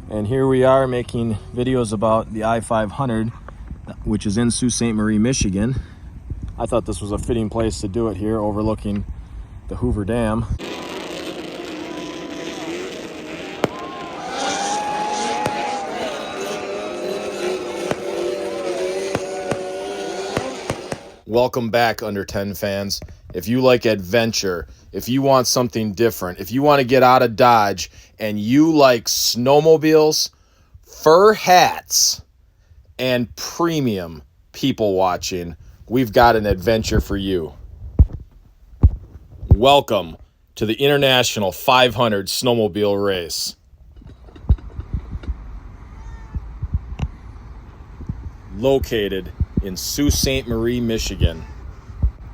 And here we are making videos about the I500, which is in Sault Ste. Marie, Michigan. I thought this was a fitting place to do it here, overlooking the Hoover Dam. Welcome back, Under 10 fans. If you like adventure, if you want something different, if you want to get out of Dodge, and you like snowmobiles, fur hats, and premium people watching, we've got an adventure for you. Welcome to the International 500 Snowmobile Race. Located in Sault Ste. Marie, Michigan.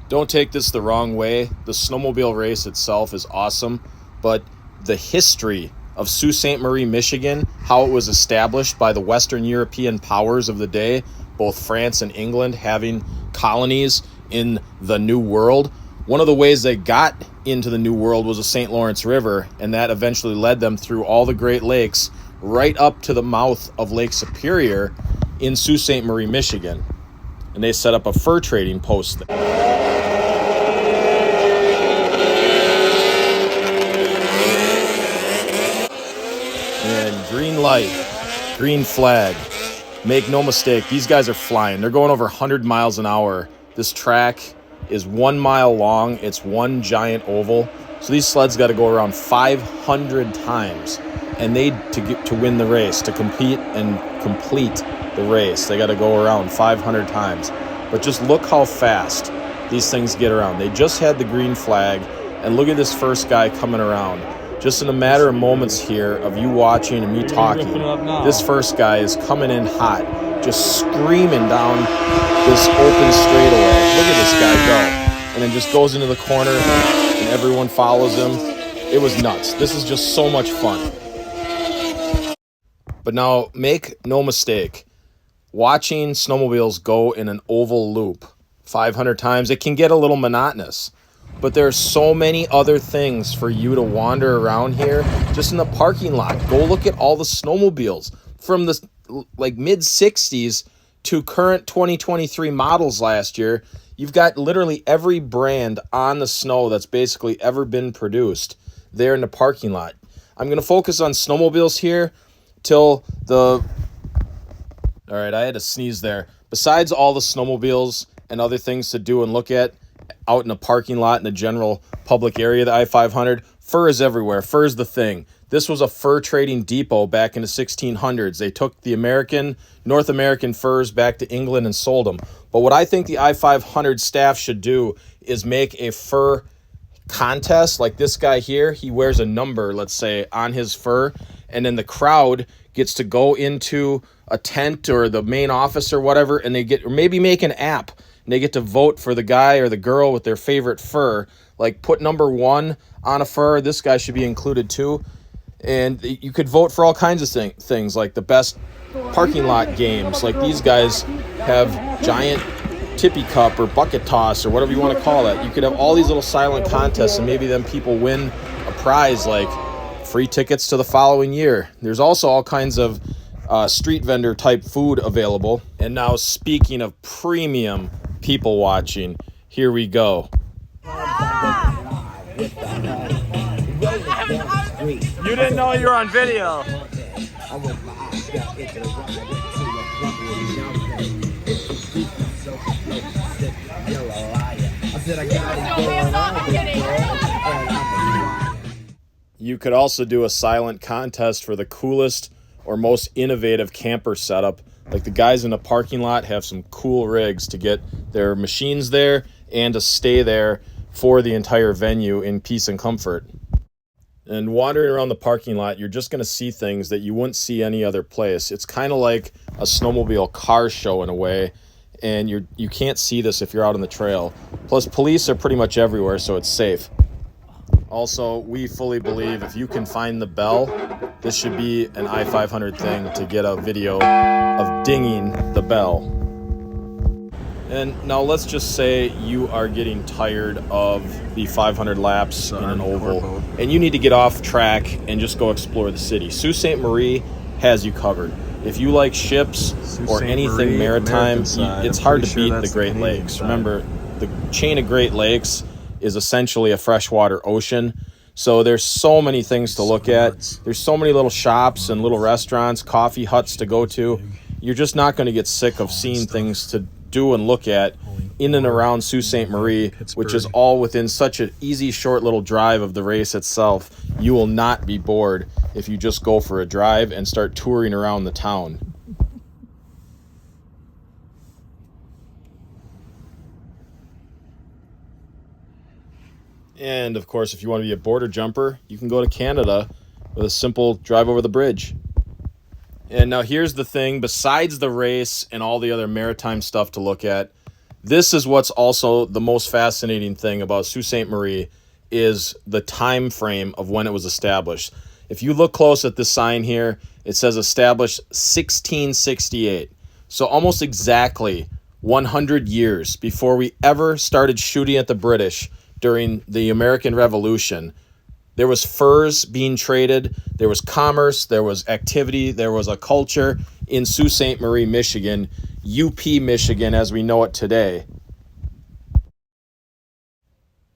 Don't take this the wrong way. The snowmobile race itself is awesome, but the history of Sault Ste. Marie, Michigan, how it was established by the Western European powers of the day, both France and England having colonies in the New World. One of the ways they got into the New World was the St. Lawrence River, and that eventually led them through all the Great Lakes right up to the mouth of Lake Superior in Sault Ste. Marie, Michigan. And they set up a fur trading post there. And green light, green flag. Make no mistake, these guys are flying. They're going over 100 miles an hour. This track is 1 mile long. It's one giant oval. So these sleds got to go around 500 times. And to win the race, to compete and complete the race, they got to go around 500 times. But just look how fast these things get around. They just had the green flag, and look at this first guy coming around. Just in a matter of moments here of you watching and me talking, this first guy is coming in hot, just screaming down this open straightaway. Look at this guy go. And then just goes into the corner, and everyone follows him. It was nuts. This is just so much fun. But now, make no mistake, watching snowmobiles go in an oval loop 500 times, it can get a little monotonous. But there are so many other things for you to wander around here, just in the parking lot. Go look at all the snowmobiles from the mid-60s to current 2023 models last year. You've got literally every brand on the snow that's basically ever been produced there in the parking lot. I'm going to focus on snowmobiles here till the... All right, I had to sneeze there. Besides all the snowmobiles and other things to do and look at out in a parking lot in the general public area, the I500, fur is everywhere. Fur is the thing. This was a fur trading depot back in the 1600s. They took the North American furs back to England and sold them. But what I think the I500 staff should do is make a fur contest like this guy here. He wears a number, let's say, on his fur, and then the crowd gets to go into a tent or the main office or whatever, and or maybe make an app, and they get to vote for the guy or the girl with their favorite fur. Like, put number 1 on a fur. This guy should be included too. And you could vote for all kinds of things, like the best parking lot games. Like, these guys have giant tippy cup or bucket toss or whatever you want to call it. You could have all these little silent contests, and maybe then people win a prize like free tickets to the following year. There's also all kinds of street vendor type food available. And now, speaking of premium people watching, here we go. You didn't know you were on video. You could also do a silent contest for the coolest or most innovative camper setup. Like, the guys in the parking lot have some cool rigs to get their machines there and to stay there for the entire venue in peace and comfort. And wandering around the parking lot, you're just going to see things that you wouldn't see any other place. It's kind of like a snowmobile car show in a way, and you can't see this if you're out on the trail. Plus, police are pretty much everywhere, so it's safe. Also, we fully believe if you can find the bell, this should be an I500 thing to get a video of dinging the bell. And now let's just say you are getting tired of the 500 laps in an oval, and you need to get off track and just go explore the city. Sault Ste. Marie has you covered. If you like ships or anything maritime, it's hard to beat the Great Lakes. Remember, the chain of Great Lakes is essentially a freshwater ocean. So there's so many things to look at. There's so many little shops and little restaurants, coffee huts to go to. You're just not going to get sick of seeing things to do and look at in and around Sault Ste. Marie, which is all within such an easy, short little drive of the race itself. You will not be bored if you just go for a drive and start touring around the town. And of course, if you want to be a border jumper, you can go to Canada with a simple drive over the bridge. And now here's the thing, besides the race and all the other maritime stuff to look at, this is what's also the most fascinating thing about Sault Ste. Marie is the time frame of when it was established. If you look close at this sign here, it says established 1668. So almost exactly 100 years before we ever started shooting at the British during the American Revolution. There was furs being traded, there was commerce, there was activity, there was a culture in Sault Ste. Marie, Michigan, UP, Michigan, as we know it today.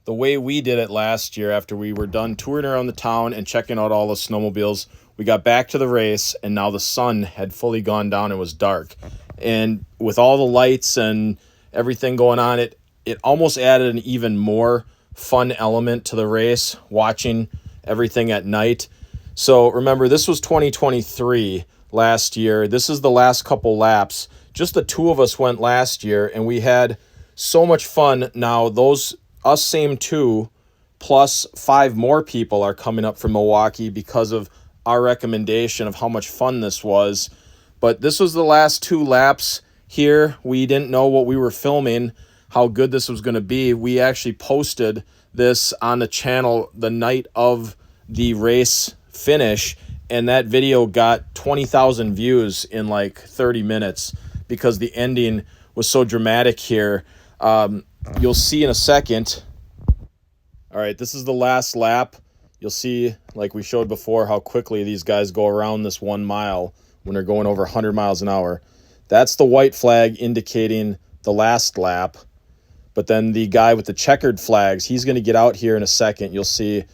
The way we did it last year after we were done touring around the town and checking out all the snowmobiles, we got back to the race and now the sun had fully gone down and was dark. And with all the lights and everything going on, it almost added an even more fun element to the race, watching everything at night. So remember, this was 2023 last year. This is the last couple laps. Just the two of us went last year, and we had so much fun. Now, us same two, plus 5 more people are coming up from Milwaukee because of our recommendation of how much fun this was. But this was the last 2 laps here. We didn't know what we were filming, how good this was going to be. We actually posted this on the channel the night of the race finish, and that video got 20,000 views in like 30 minutes because the ending was so dramatic here. You'll see in a second. All right, this is the last lap. You'll see, like we showed before, how quickly these guys go around this 1 mile when they're going over 100 miles an hour. That's the white flag indicating the last lap. But then the guy with the checkered flags, he's going to get out here in a second. You'll see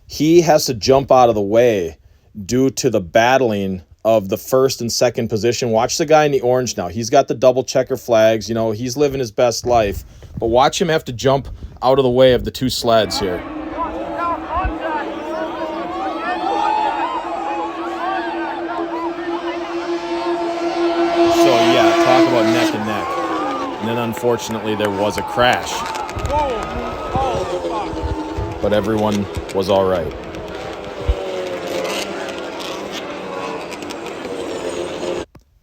he has to jump out of the way due to the battling of the first and second position. Watch the guy in the orange now. He's got the double checker flags. You know, he's living his best life. But watch him have to jump out of the way of the 2 sleds here. So, yeah, talk about neck and neck. And then, unfortunately, there was a crash. But everyone was all right.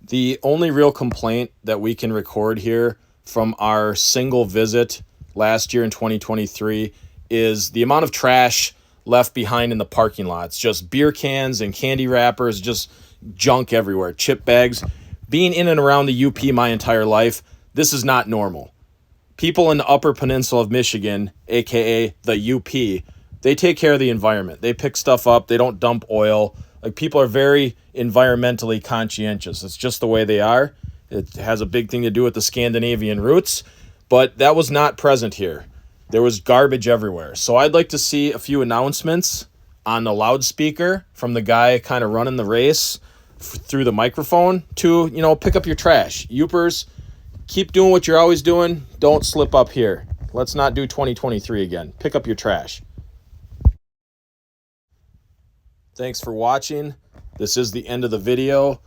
The only real complaint that we can record here from our single visit last year in 2023 is the amount of trash left behind in the parking lots. Just beer cans and candy wrappers, just junk everywhere, chip bags. Being in and around the UP my entire life, this is not normal. People in the Upper Peninsula of Michigan, aka the UP, they take care of the environment. They pick stuff up. They don't dump oil. Like, people are very environmentally conscientious. It's just the way they are. It has a big thing to do with the Scandinavian roots, but that was not present here. There was garbage everywhere. So I'd like to see a few announcements on the loudspeaker from the guy kind of running the race through the microphone to, you know, pick up your trash. Youpers, keep doing what you're always doing. Don't slip up here. Let's not do 2023 again. Pick up your trash. Thanks for watching. This is the end of the video.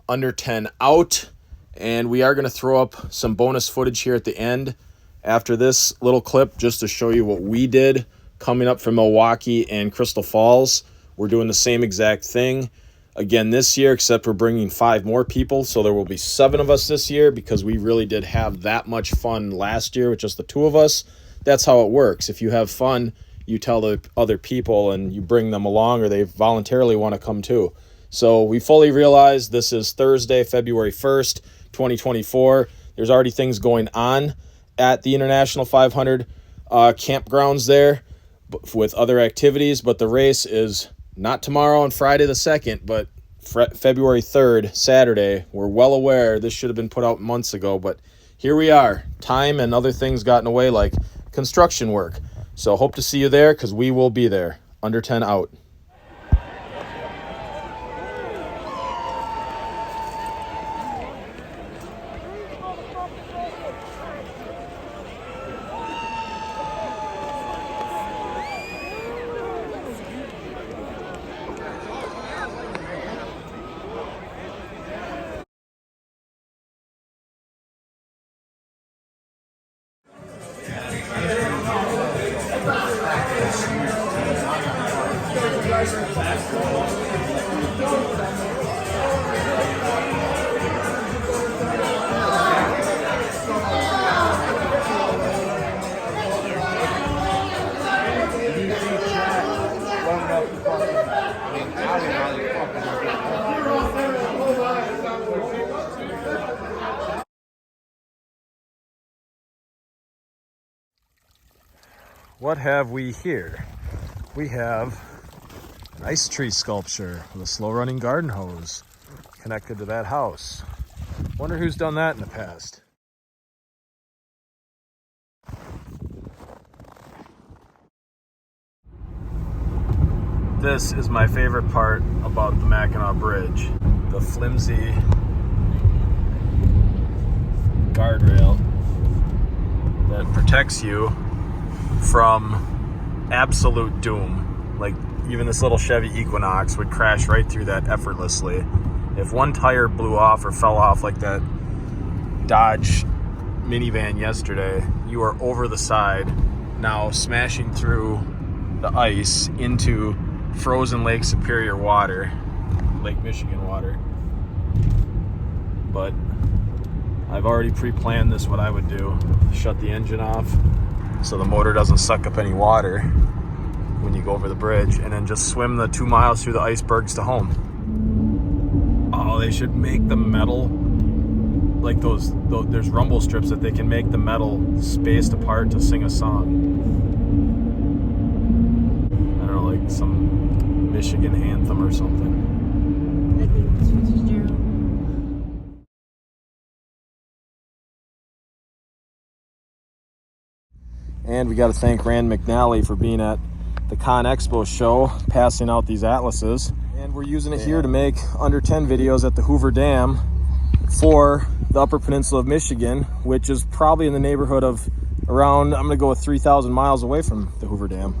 Under 10 out. And we are going to throw up some bonus footage here at the end after this little clip just to show you what we did coming up from Milwaukee and Crystal Falls. We're doing the same exact thing again this year, except we're bringing 5 more people. So there will be 7 of us this year because we really did have that much fun last year with just the 2 of us. That's how it works. If you have fun, you tell the other people and you bring them along, or they voluntarily want to come too. So we fully realize this is Thursday, February 1st, 2024. There's already things going on at the International 500 campgrounds there with other activities, but the race is not tomorrow on Friday the 2nd, but February 3rd, Saturday. We're well aware this should have been put out months ago, but here we are. Time and other things got in the way, like construction work. So hope to see you there, because we will be there. Under 10 out. What have we here? We have an ice tree sculpture with a slow-running garden hose connected to that house. Wonder who's done that in the past. This is my favorite part about the Mackinac Bridge. The flimsy guardrail that protects you from absolute doom. Like, even this little Chevy Equinox would crash right through that effortlessly. If one tire blew off or fell off like that Dodge minivan yesterday, you are over the side, now smashing through the ice into frozen Lake Superior water, Lake Michigan water. But I've already pre-planned this, what I would do. Shut the engine off so the motor doesn't suck up any water when you go over the bridge, and then just swim the 2 miles through the icebergs to home. Oh, they should make the metal, like those there's rumble strips that they can make the metal spaced apart to sing a song. I don't know, like some Michigan anthem or something. I think it's Fitzgerald. And we got to thank Rand McNally for being at the Con Expo show, passing out these atlases. And we're using it here to make under 10 videos at the Hoover Dam for the Upper Peninsula of Michigan, which is probably in the neighborhood of around, I'm going to go with 3,000 miles away from the Hoover Dam.